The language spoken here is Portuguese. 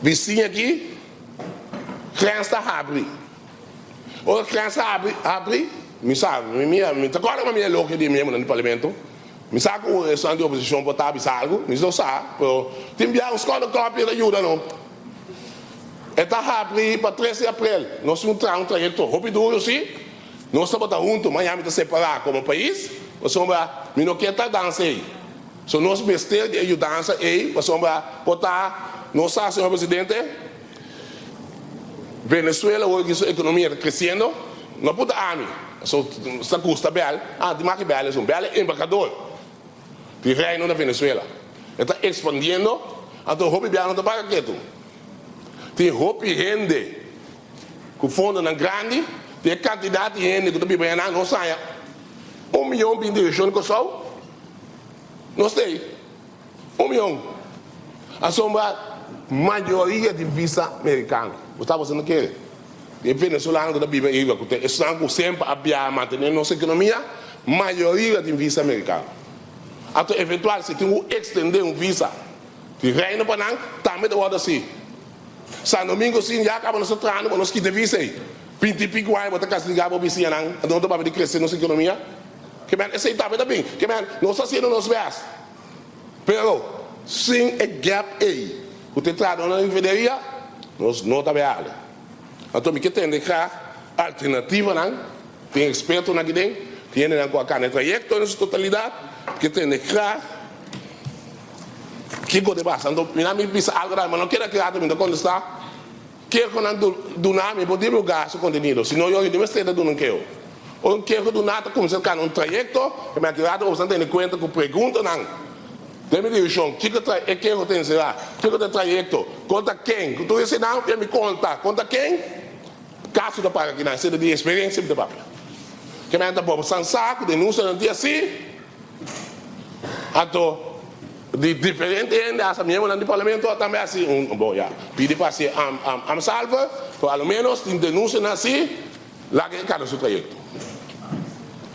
vizinho aqui, criança abre. Ou criança abre, me sabe, agora uma minha louca de mesmo no parlamento, me sabe que essa de oposição botar algo, me não sabe, tem que uns escola que não ajuda não. Está abre para 13 de abril, nós vamos um trayekto, rápido assim, nós estamos juntos, amanhã me separar como país, nós vamos não quer dança aí. So nós mester de ajudança aí, nós vamos botar, nós senhor presidente, Venezuela hoje a economia está crescendo, não pode arme, essa custa bem, de marca bem, é bem embarcador, de reino da Venezuela, está expandindo, então hobby bem não está para quieto, tem hobby gente, que fundo na grande, tem quantidade de gente que está bem não sai, 1 milhão de direção que só, não sei, 1 milhão, a sombra maioria de visa americana. Você está fazendo o quê? E venezuelano que está vivendo aí, estão sempre a manter nossa economia, maioria de visa americana. Então, eventual, se tem que estender visa, de reino para não, também da hora assim. São domingo, sim, já acaba nosso treino, mas nós quitamos visa aí. 20 e pico anos, você quer ligar para o vizinho, não está para crescer nossa economia. Que bem, esse aí também está bem. Que bem, nós estamos fazendo nos pés. Pero, sem a gap aí, você traz na enfermeria, nós não trabalhamos. Então, me que tem que alternativa, não? Tem experto aqui dentro, tem com a kana trayekto na sua totalidade, que tem que que go de base. Então, me pisa algo, mas não quero que também quando está, Kehonan duna me pode divulgar seu contenido, senão eu não sei da duna que eu. Ou quero do nada como se um trayekto, que me agrada, você tem conta com pergunta, não? Deve dizer, João, o que eu tenho que lá? O que eu trayekto? Conta quem? Tu disse não, eu me conta quem? Caso da para aqui na sede de experiência de papel. Que me anda bom, saco, denúncia no dia assim. Então, de diferente ainda, essa mesma no parlamento também assim, bom, já. Pede para ser salva, pelo menos tem denúncia assim, laga cada seu trayekto.